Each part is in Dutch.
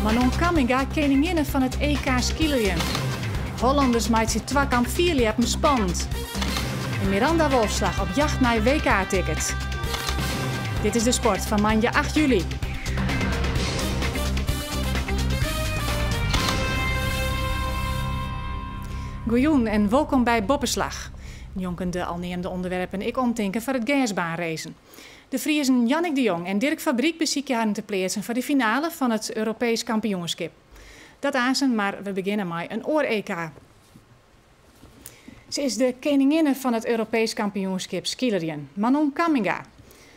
Manon Kamminga, koningin van het EK skileren. Hollanders maakt zich twakkamp 4 liepen spannend. En Miranda Wolfslag op jacht naar WK-ticket. Dit is de sport van maandag 8 juli. Goejoen en welkom bij Boppenslag. Jonken de alneemde onderwerpen ik omtinken voor het gasbaanracen. De Friezen Jannik de Jong en Dirk Fabriek bezieken haar te plaatsen voor de finale van het Europees kampioenschap. Dat aanzien, maar we beginnen met een oor-EK. Ze is de koningin van het Europees kampioenschap skileren, Manon Kamminga.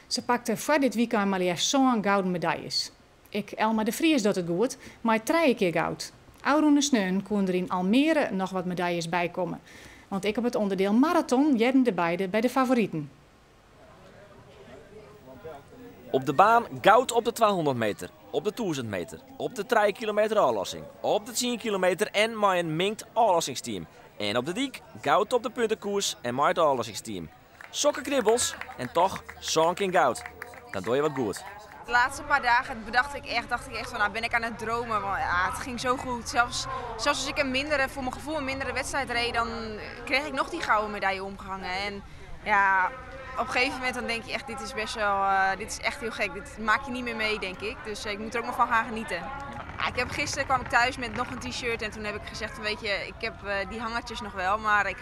Ze pakte voor dit weekend maar liefst zo'n gouden medailles. Ik, Elma de Vries, doet het goed, maar 3 keer goud. Oude Sneun kon er in Almere nog wat medailles bij komen. Want ik op het onderdeel marathon jedden de beide bij de favorieten. Op de baan goud op de 200 meter, op de 1000 meter, op de 3 kilometer aanlossing, op de 10 kilometer en met een minkt aanlossingsteam. En op de diek goud op de puntenkoers en met het aanlossingsteam. Sokken knibbels en toch zo'n keer goud. Dan doe je wat goed. De laatste paar dagen dacht ik echt van, nou ben ik aan het dromen. Want, ja, het ging zo goed. Zelfs als ik voor mijn gevoel een mindere wedstrijd reed, dan kreeg ik nog die gouden medaille omgehangen. En ja, op een gegeven moment dan denk je echt, dit is echt heel gek. Dit maak je niet meer mee, denk ik. Dus ik moet er ook nog van gaan genieten. Ja, gisteren kwam ik thuis met nog een t-shirt en toen heb ik gezegd, weet je, ik heb die hangertjes nog wel, maar ik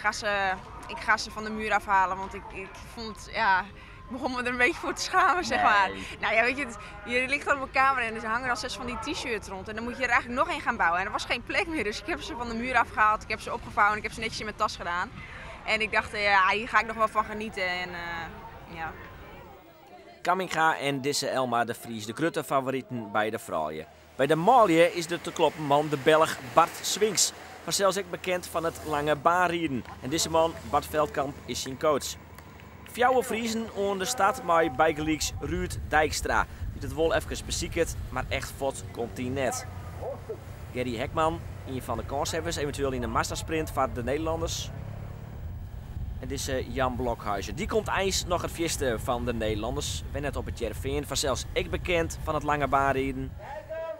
ga ze van de muur afhalen. Want ik vond, ja... Ik begon me er een beetje voor te schamen, zeg maar. Nou ja, weet je, je ligt op mijn kamer en er hangen al 6 van die t-shirts rond. En dan moet je er eigenlijk nog één gaan bouwen. En er was geen plek meer, dus ik heb ze van de muur afgehaald. Ik heb ze opgevouwen, ik heb ze netjes in mijn tas gedaan. En ik dacht, ja, hier ga ik nog wel van genieten. En, ja. Kamminga en Disse Elma de Vries, de grote favorieten bij de vrouwen. Bij de mannen is de te kloppen man de Belg Bart Swings. Maar zelfs ik bekend van het lange baanrieden. En deze man, Bart Veldkamp, is zijn coach. Fjouwe Friesen aan de stad met bijgelijks Ruud Dijkstra. Die het wel even beziekt, maar echt fot komt hij net. Gerry Hekman, een van de kanshebbers, eventueel in de mastersprint van de Nederlanders. En dit is Jan Blokhuizen. Die komt eens nog het vierste van de Nederlanders. Ben net op het Jerveen, van zelfs ik bekend van het lange baanrijden.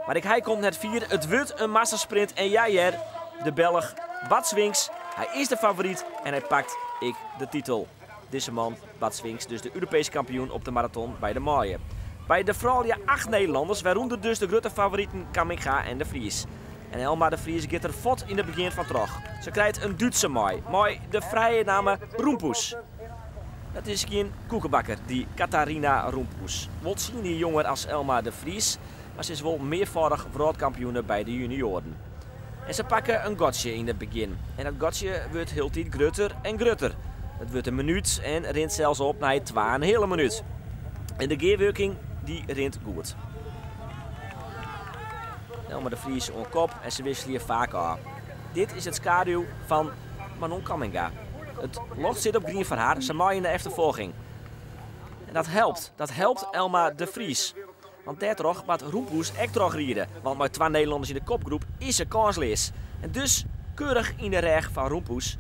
Maar hij komt net 4. Het wordt een mastersprint en jij de Belg Bart Swings. Hij is de favoriet en hij pakt de titel. Deze man, Bart Swings, dus de Europese kampioen op de marathon bij de mannen. Bij de vrouwen 8 Nederlanders, waaronder dus de grote favorieten Kamminga en de Vries. En Elma de Vries gaat er fot in het begin van terug. Ze krijgt een Duitse maai, met de vrije naam Roempus. Dat is geen koekenbakker, die Katharina Roempus. Wordt zien die jonger als Elma de Vries, maar ze is wel meervoudig wereldkampioene bij de junioren. En ze pakken een gotje in het begin. En dat gotje wordt heel tijd grutter en grutter. Het wordt een minuut en rint zelfs op naar 2 een hele minuut. En de gearwerking die rint goed. Elma de Vries on kop en ze wisselen hier vaak aan. Dit is het schaduw van Manon Kamminga. Het locht zit op green van haar, ze maaien in de achtervolging. En dat helpt Elma de Vries. Want daardoor gaat Roempus echt terug rijden. Want met 2 Nederlanders in de kopgroep is ze kansloos. En dus keurig in de reg van Roempus.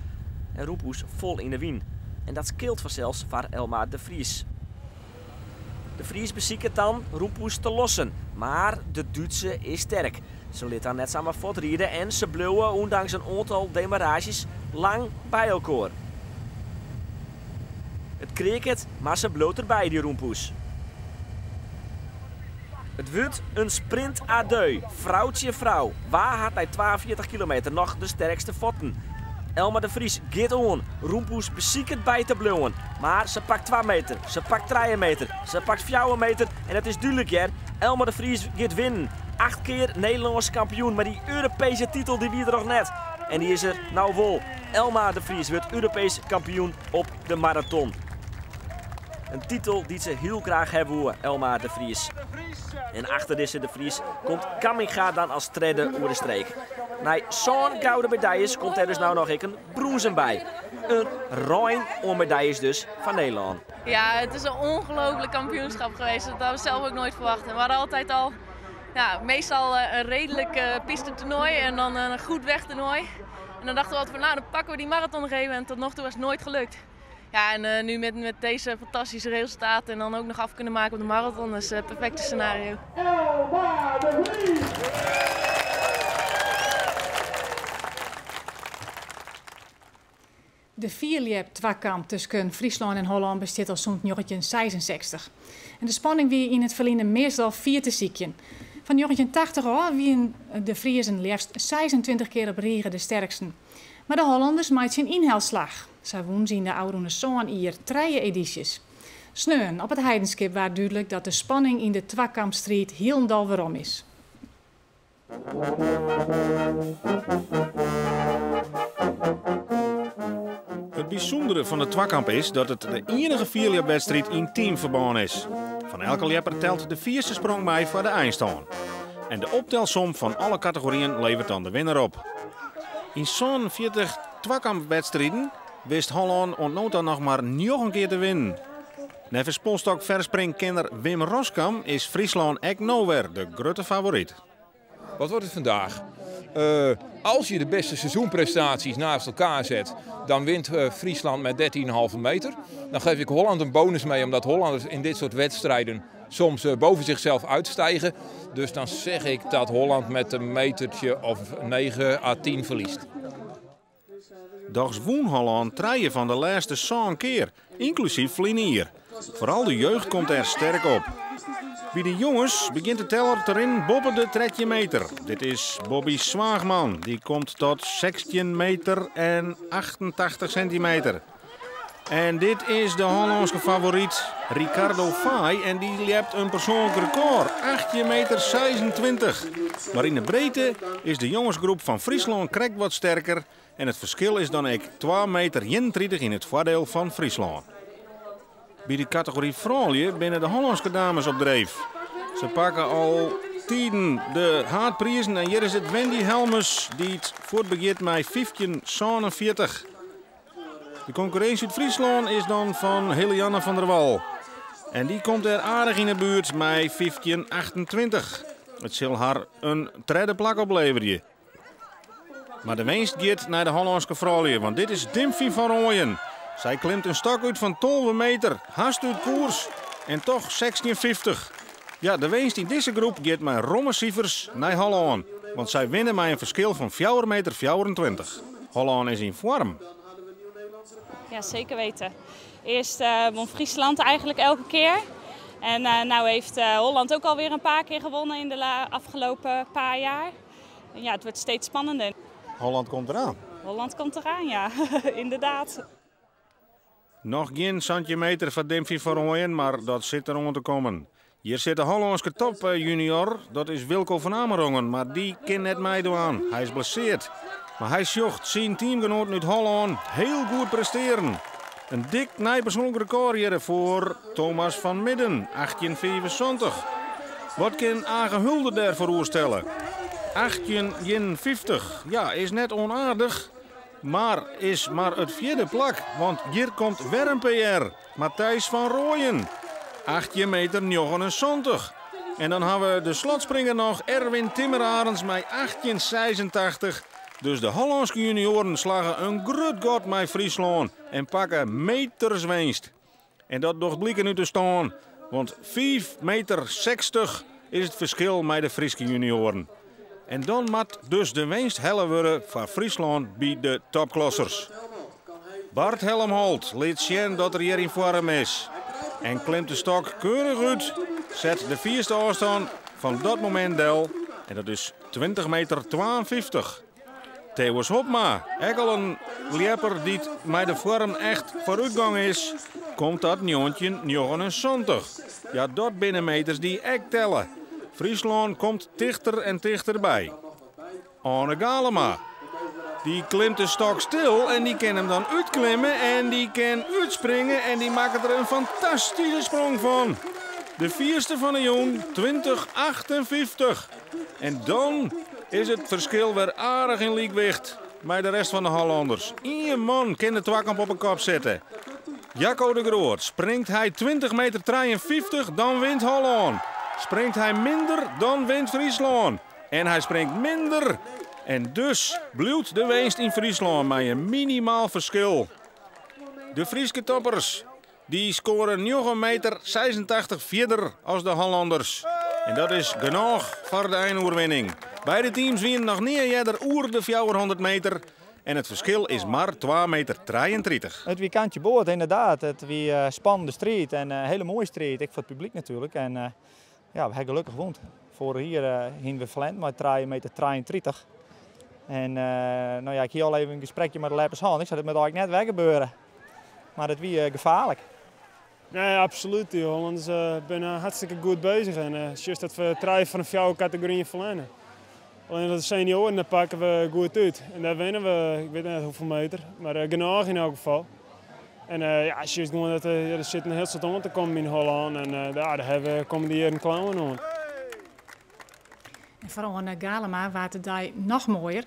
En Roempus vol in de wien. En dat scheelt vanzelfs voor Elma de Vries. De Vries beziekt dan Roempus te lossen. Maar de Duitse is sterk. Ze liet dan net samen voortrijden en ze bleven ondanks een aantal demarages lang bij elkaar. Het kreeg maar ze bloot erbij, die Roempus. Het wordt een sprint à deux. Vrouwtje vrouw. Waar had bij 42 kilometer nog de sterkste voeten? Elma de Vries gaat on. Roempus beziekt bij te blijven. Maar ze pakt 2 meter. Ze pakt 3 meter. Ze pakt 4 meter. En het is duidelijk, hè. Elma de Vries gaat winnen. 8 keer Nederlands kampioen. Maar die Europese titel die wie er nog net. En die is er nou vol. Elma de Vries wordt Europees kampioen op de marathon. Een titel die ze heel graag hebben, Elma de Vries. En achter deze de Vries komt Kamminga dan als derde over de streek. Na zo'n gouden medailles komt er dus nou nog een bronzen bij. Een ruim om medailles dus van Nederland. Ja, het is een ongelooflijk kampioenschap geweest. Dat hadden we zelf ook nooit verwacht. We hadden altijd al, meestal een redelijk piste-toernooi en dan een goed wegtoernooi. En dan dachten we altijd van, nou dan pakken we die marathon nog even en tot nog toe was het nooit gelukt. Ja, en nu met deze fantastische resultaten en dan ook nog af kunnen maken op de marathon, dat is het perfecte scenario. De vierliep-twakamp tussen Friesland en Holland bestaat al sinds 1966. En de spanning wie in het verleden meestal 4 te ziekjen. Van 1980 al wien de Friezen liefst 26 keer op regen de sterksten. Maar de Hollanders maakten zijn inhaalslag. Ze wonen in de oude zoon hier 3 edities. Sneun op het heidenskip was duidelijk dat de spanning in de twakampstrijd heel weerom is. Het bijzondere van de twakamp is dat het de enige vierliepwedstrijd in teamverband is. Van elke lepper telt de 4e sprong bij voor de eindstand. En de optelsom van alle categorieën levert dan de winnaar op. In zo'n 40 twakampwedstrijden wist Holland ontnota nog maar 9 keer te winnen. Nevens polstok verspringkenner Wim Roskam is Friesland echt nowhere de grote favoriet. Wat wordt het vandaag? Als je de beste seizoenprestaties naast elkaar zet, dan wint Friesland met 13,5 meter. Dan geef ik Holland een bonus mee, omdat Hollanders in dit soort wedstrijden soms boven zichzelf uitstijgen. Dus dan zeg ik dat Holland met een metertje of 9 à 10 verliest. Dags woen Holland 3 van de laatste 100 keer, inclusief Vlinier. Vooral de jeugd komt er sterk op. Bij de jongens begint de teller erin boven de 13 meter. Dit is Bobby Zwaagman. Die komt tot 16 meter en 88 centimeter. En dit is de Hollandse favoriet Ricardo Fay. En die liept een persoonlijk record. 18 meter 26. Maar in de breedte is de jongensgroep van Friesland krek wat sterker. En het verschil is dan 2 meter 31 in het voordeel van Friesland. Bij de categorie vrouwen binnen de Hollandse dames op dreef. Ze pakken al tien de haardprijzen en hier is het Wendy Helmes die het voortbegint met 15,47. De concurrentie uit Friesland is dan van Helianne van der Wal. En die komt er aardig in de buurt met 15,28. Het zal haar een 3e plak opleveren. Maar de winst gaat naar de Hollandse vrouwen, want dit is Dimfie van Rooyen. Zij klimt een stok uit van 12 meter, haast uit koers en toch 16,50. Ja, de winst in deze groep gaat met rommesievers naar Holland. Want zij winnen met een verschil van 4,24 meter. Holland is in vorm. Ja, zeker weten. Eerst won Friesland eigenlijk elke keer. En nou heeft Holland ook alweer een paar keer gewonnen in de afgelopen paar jaar. En ja, het wordt steeds spannender. Holland komt eraan. Holland komt eraan, ja. Inderdaad. Nog geen centimeter van Dimfie van Rooyen, maar dat zit er om te komen. Hier zit de Hollandse top junior, dat is Wilco van Amerongen, maar die kan net meedoen aan. Hij is blesseerd. Maar hij zocht zijn teamgenoten uit Holland heel goed presteren. Een dik persoonlijk record hier voor Thomas van Midden, 18,75. Wat kan Age Hulde daarvoor voorstellen? 18,51. Ja, is net onaardig. Maar is maar het 4e plak, want hier komt weer een PR. Matthijs van Rooyen. 18 meter 79. En dan hebben we de slotspringer nog Erwin Timmerarens met 18,86. Dus de Hollandse junioren slagen een groot gat met Friesland en pakken meterswinst. En dat docht blikken nu te staan, want 5,60 meter is het verschil met de Friese junioren. En dan moet dus de winst helle worden van Friesland bij de topklassers. Bart Helmholt liet zien dat er hier in vorm is. En klimt de stok keurig uit, zet de 4e afstand van dat moment del. En dat is 20,52 meter. Theo's Hopma, ook al een lieper die met de vorm echt vooruitgang is, komt dat 19,79. Ja, dat binnen meters die echt tellen. Friesland komt dichter en dichterbij. Anne Galema. Die klimt de stok stil en die kan hem dan uitklimmen en die kan uitspringen en die maakt er een fantastische sprong van. De 4e van de jong, 20,58. En dan is het verschil weer aardig in liekwicht bij de rest van de Hollanders. 1 man kan de twakamp op een kop zetten. Jacco de Groot, springt hij 20,53 meter, dan wint Holland. Springt hij minder, dan wint Friesland. En hij springt minder. En dus blijft de winst in Friesland met een minimaal verschil. De Friese toppers die scoren 9,86 meter verder als de Hollanders. En dat is genoeg voor de eindoorwinning. Beide teams winnen nog niet eerder oer de 400 meter. En het verschil is maar 2,33 meter. Het weekendje boord inderdaad. Het wie spannende strijd en een hele mooie strijd. Ik voor het publiek natuurlijk. En ja, we hebben gelukkig gewonnen. Voor hier hingen we verlend met 3,33 meter. En nou ja, ik hier al even een gesprekje met de Leppers Hand. Ik zei dat moet eigenlijk net weggebeuren. Maar dat wie gevaarlijk. Nee, absoluut. Die Hollanders zijn hartstikke goed bezig. En het is juist dat we 3 van de 4 categorieën verlenen. Alleen dat de senioren, daar pakken we goed uit. En daar winnen we, ik weet niet hoeveel meter, maar genoeg in elk geval. En ja, het is juist gewoon dat er zit een heel soort om te komen in Holland. En daar hebben we komende jaren klauwen aan. En vooral aan Galema was het daar nog mooier.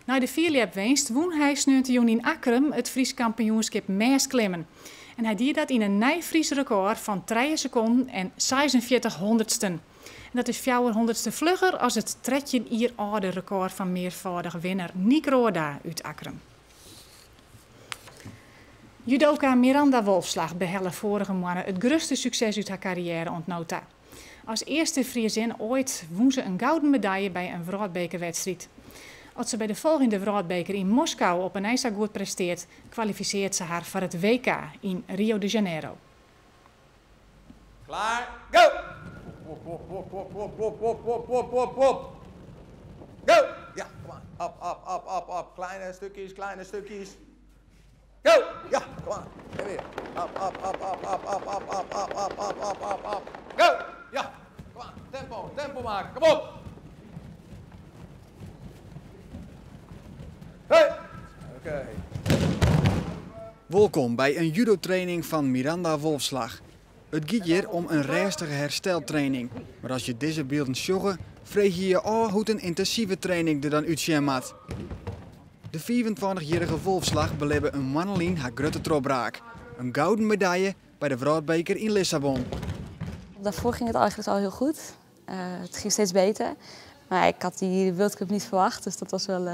Na de vierliepwinst won hij 19 juni in Akrum het Fries kampioenschap meestklimmen. En hij deed dat in een nieuw Fries record van 3 seconden en 46 honderdsten. En dat is 400ste vlugger als het 13 jaar oude record van meervoudige winnaar Niek Roorda uit Akrum. Judoka Miranda Wolfslag behelde vorige maand het grootste succes uit haar carrière ontnoot. Als eerste Friesin ooit won ze een gouden medaille bij een wereldbekerwedstrijd. Als ze bij de volgende wereldbeker in Moskou op een ijzer goed presteert, kwalificeert ze haar voor het WK in Rio de Janeiro. Klaar, go! Wop. Go! Ja, kom aan. Op. Kleine stukjes. Go! Ja, kom aan. En weer. Op. Go! Ja, kom aan. Tempo maken. Kom op! Hey! Oké. Welkom bij een judotraining van Miranda Wolfslag. Het gaat hier om een rustige hersteltraining. Maar als je deze beelden zag, vreeg je je af hoe een intensieve training er dan uitzien moet. De 24-jarige Wolfslag beleefde een mannelien haar grote trobraak. Een gouden medaille bij de wereldbeker in Lissabon. Daarvoor ging het eigenlijk al heel goed. Het ging steeds beter. Maar ik had die World Cup niet verwacht, dus dat was wel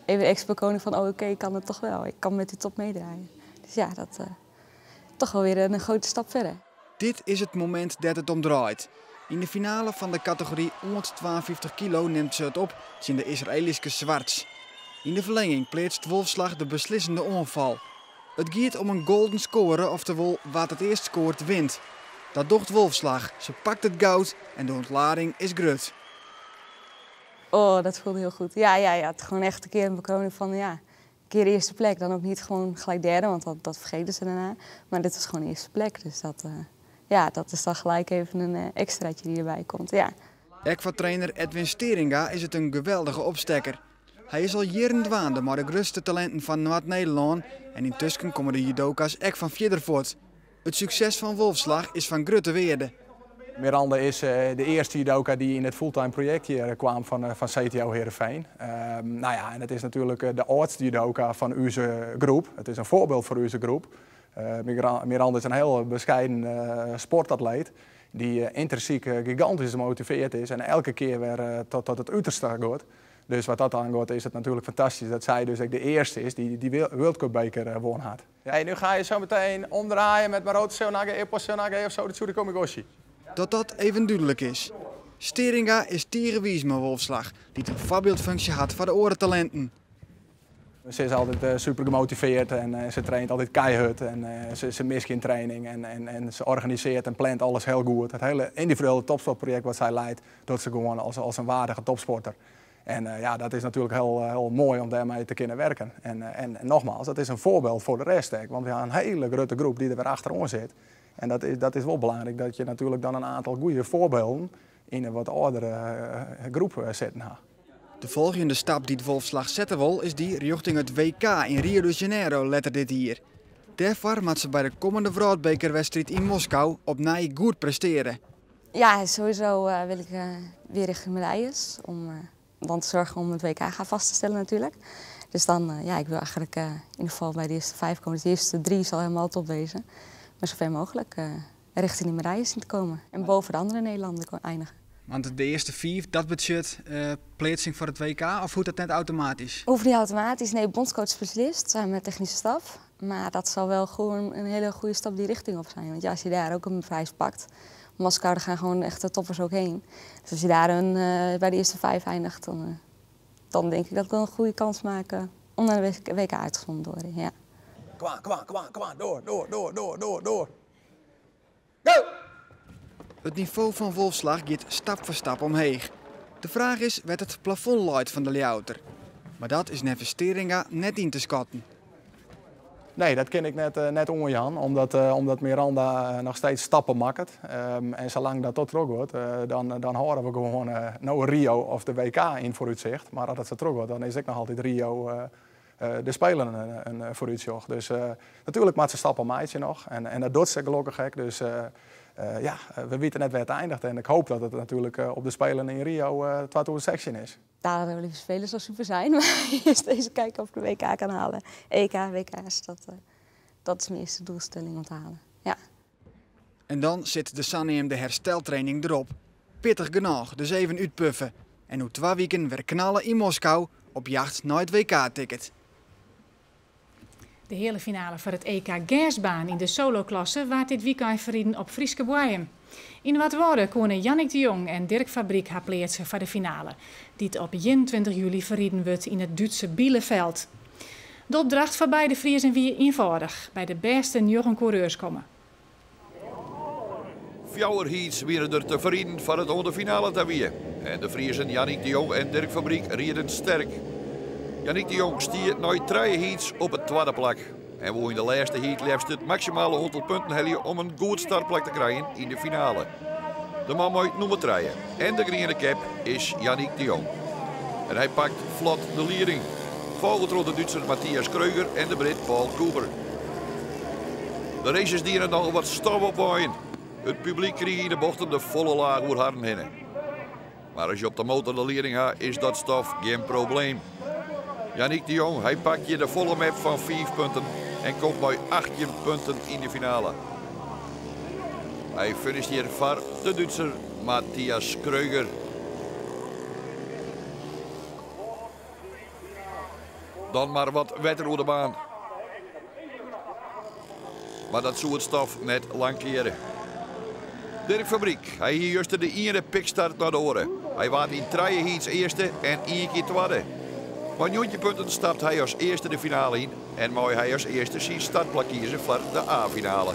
even de extra bekoning van oké, ik kan het toch wel. Ik kan met die top meedraaien. Dus ja, dat toch wel weer een grote stap verder. Dit is het moment dat het om draait. In de finale van de categorie 152 kilo neemt ze het op tegen de Israëlische Zwarts. In de verlenging pleegt Wolfslag de beslissende onval. Het gaat om een golden score, oftewel wat het eerst scoort wint. Dat docht Wolfslag. Ze pakt het goud en de ontlading is groot. Oh, dat voelde heel goed. Ja, het gewoon echt een keer een bekoning van ja, een keer de eerste plek. Dan ook niet gewoon gelijk derde, want dat vergeten ze daarna. Maar dit was gewoon de eerste plek, dus dat is dan gelijk even een extraatje die erbij komt. Ja. Trainer Edwin Steringa is het een geweldige opstekker. Hij is al jaren dwaande maar de grootste talenten van Noord-Nederland en intussen komen de judoka's echt van verder voort. Het succes van Wolfslag is van grote waarde. Miranda is de eerste judoka die in het fulltime project hier kwam van CTO Heerenveen. Nou ja, en het is natuurlijk de oudste judoka van onze groep. Het is een voorbeeld voor onze groep. Miranda is een heel bescheiden sportatleet die intrinsiek gigantisch gemotiveerd is en elke keer weer tot het uiterste gaat. Dus wat dat aangaat is het natuurlijk fantastisch dat zij dus de eerste is die World Cup beker won had. Ja, nu ga je zo meteen omdraaien met Maroto Seonaga, Epos Seonaga of zo, de Tsurikomi Goshi. Dat even duidelijk is. Steringa is tierenwies met Wolfslag, die een voorbeeldfunctie had voor de orentalenten. Ze is altijd super gemotiveerd en ze traint altijd keihard en ze mist geen training en ze organiseert en plant alles heel goed. Het hele individuele topsportproject wat zij leidt, doet ze gewoon als een waardige topsporter. En ja, dat is natuurlijk heel mooi om daarmee te kunnen werken. En nogmaals, dat is een voorbeeld voor de rest. Want we hebben een hele grote groep die er weer achter ons zit. En dat is wel belangrijk dat je natuurlijk dan een aantal goede voorbeelden in een wat oudere groep zetten. De volgende stap die de Wolfslag zetten wil is die richting het WK in Rio de Janeiro later dit jaar. Daarvoor moet ze bij de komende wereldbekerwedstrijd in Moskou opnieuw goed presteren. Ja, sowieso wil ik weer richting medailles. Om dan te zorgen om het WK gaan vast te stellen natuurlijk. Dus dan, ik wil eigenlijk in ieder geval bij de eerste 5 komen. De eerste 3 zal helemaal top wezen. Maar zoveel mogelijk richting die medailles zien te komen. En boven de andere Nederlanden eindigen. Want de eerste 4, dat budget, plaatsing voor het WK, of hoeft dat net automatisch? Hoeft niet automatisch. Nee, bondscoach-specialist, samen met technische staf. Maar dat zal wel gewoon een hele goede stap die richting op zijn. Want ja, als je daar ook een prijs pakt, Moskou, daar gaan gewoon echt de toppers ook heen. Dus als je daar bij de eerste 5 eindigt, dan denk ik dat ik wel een goede kans maak om naar de WK uitgezonden te worden. Ja. Kom aan, door. Go! Het niveau van Wolfslag gaat stap voor stap omheeg. De vraag is wat het plafond luidt van de layouter. Maar dat is naar Steringa net in te schatten. Nee, dat ken ik net onjan, omdat Miranda nog steeds stappen maakt. En zolang dat tot terug wordt, dan horen we gewoon nou Rio of de WK in vooruitzicht. Maar als het zo terug wordt, dan is ik nog altijd Rio de Spelen een vooruitzicht. Dus natuurlijk maakt ze stappen maatje nog. En dat doet ze gelukkig gek. Dus we weten net waar het eindigt. En ik hoop dat het natuurlijk op de Spelen in Rio 2016 is. Daar willen we spelen zou super zijn, maar eerst deze kijken of ik de WK kan halen. EK, WK's, dat is mijn eerste doelstelling om te halen. Ja. En dan zit de Sanneem de hersteltraining erop. Pittig genoeg, dus even uitpuffen. En hoe 2 weken weer knallen in Moskou op jacht naar het WK-ticket. De hele finale voor het EK Gersbaan in de soloklasse waard dit weekend verrieden op Frieske Boeien. In wat woorden konden Jannik de Jong en Dirk Fabriek haar plaatsen voor de finale, die het op 21 juli verrieden wordt in het Duitse Bielefeld. De opdracht voor beide Friesen wie eenvoudig, bij de beste 9 coureurs komen. 4 heats werden er te verrieden voor het onder finale te winnen. En de Friesen Jannik de Jong en Dirk Fabriek rieden sterk. Jannik de Jong stiert na 3 heats op het tweede plak. En wil in de laatste heat liefst het maximale aantal punten halen om een goed startplek te krijgen in de finale. De man met nummer 3 en de groene cap is Jannik de Jong. En hij pakt vlot de leiding. Volgend door de Duitser Matthias Kreuger en de Brit Paul Cooper. De races dienen nog wat stof opwaaien. Het publiek kreeg in de bochten de volle laag over haren heen. Maar als je op de motor de leiding gaat, is dat stof geen probleem. Jannik de Jong, hij pakt je de volle map van 5 punten en komt bij 18 punten in de finale. Hij finisht hier voor de Duitser Matthias Kreuger. Dan maar wat wetter over de baan. Maar dat zou het stof net lang keren. Dirk Fabriek, hij hier juist de ene pikstart naar de oren. Hij waart in 3 heats eerste en 1 keer tweede. Maar 9 punten stapt hij als eerste de finale in en mag hij als eerste zijn startplek kiezen voor de A-finale.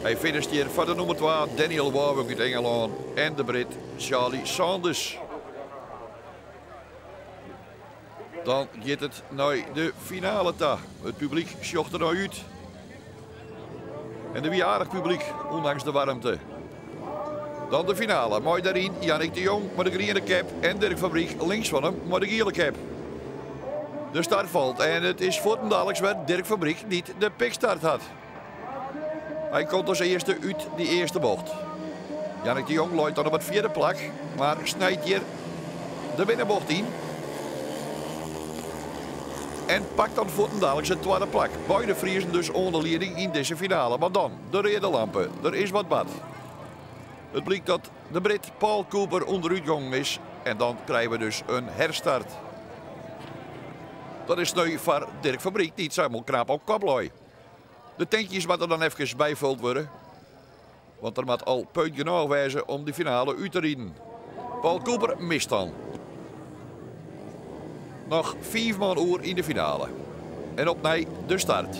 Hij finisht hier voor de nummer 2 Daniel Warwick uit Engeland en de Brit Charlie Sanders. Dan gaat het naar de finale toe. Het publiek sjocht er nou uit. En de wie aardig publiek, ondanks de warmte. Dan de finale. Mooi daarin Jannik de Jong met de groene cap en Dirk Fabriek links van hem met de gele cap. De start valt en het is voor den dadelijks waar Dirk Fabriek niet de pikstart had. Hij komt als eerste uit die eerste bocht. Jannik de Jong loopt dan op het 4e plak, maar snijdt hier de binnenbocht in. En pakt dan voor den dadelijks het 2e plak. Beide Friesen dus onder leiding in deze finale. Maar dan, de rode lampen, er is wat bad. Het blijkt dat de Brit Paul Cooper onderuit gegaan is en dan krijgen we dus een herstart. Dat is nu voor Dirk Fabriek niet helemaal knap op kabloi. De tankjes moeten dan even bijvuld worden. Want er moet al punt genoeg wijzen om de finale uit te rijden. Paul Cooper mist dan. Nog 5 man uur in de finale. En opnieuw de start.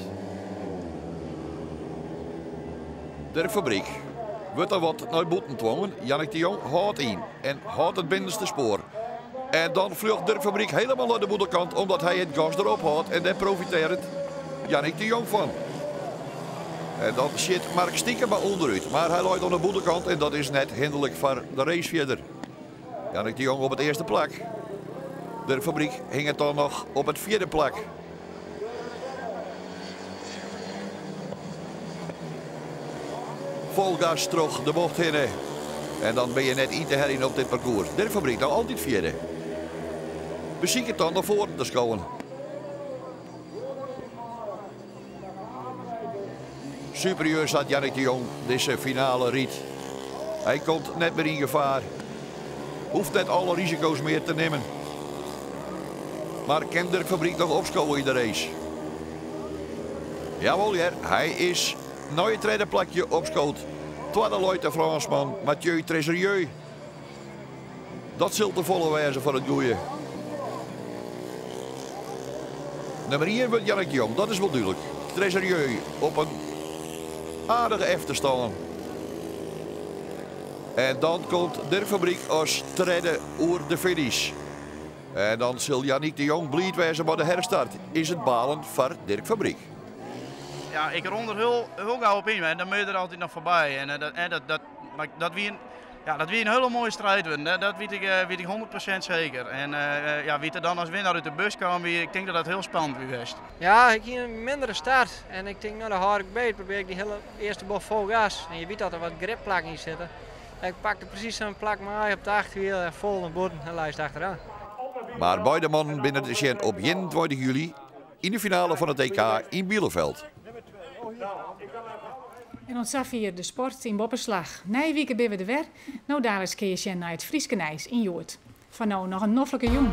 Dirk Fabriek wordt er wat naar boeten dwongen. Jannik de Jong houdt in en houdt het binnenste spoor. En dan vlucht Dirk Fabriek helemaal naar de boederkant omdat hij het gas erop houdt. En daar profiteert Jannik de Jong van. En dan zit Mark Stiekem maar onderuit. Maar hij loopt aan de boederkant en dat is net hinderlijk voor de race verder. Jannik de Jong op het 1e plak. Dirk Fabriek hing het dan nog op het 4e plak. Vol gas terug de bocht heen. En dan ben je net in te herrie op dit parcours. Dirk Fabriek nou altijd 4e. Beziek het dan naar voren te schouwen. Superieur zat Jannik de Jong deze finale riet. Hij komt net meer in gevaar. Hoeft net alle risico's meer te nemen. Maar kan Dirk Fabriek nog opschouwen in de race? Jawel, ja, hij is naar het 3e plakje opschoot. Tweede luidt de Fransman Mathieu Trésorieux. Dat zult de volle wijze voor het goeie. Nummer 1 wordt Jannik de Jong, dat is wel duidelijk. Trésorier op een aardige efterstaan. En dan komt Dirk Fabriek als derde oer de finish. En dan zal Jannik de Jong blij wezen, maar de herstart is het balen voor Dirk Fabriek. Ja, ik rond er heel gauw op in, en dan moet je er altijd nog voorbij. En dat wie een hele mooie strijd wordt, dat weet ik 100% zeker. En wie er dan als winnaar uit de bus kwam, ik denk dat dat heel spannend was. Ja, ik hier een mindere start en ik denk, nou, dan hou ik beet. Probeer ik die hele eerste bocht vol gas. En je weet dat er wat gripplakken in zitten. En ik pakte precies zo'n plak maar op de achterwiel en vol naar boven en lijst achteraan. Maar beide mannen binnen de Sjen op 21 juli in de finale van het EK in Bielefeld. En ons hier de sport in Boppenslag. Nijweken ben we er weer. Nou, daar is keer naar het Frieske Nijs in Joort. Van nou nog een noffelijke jong.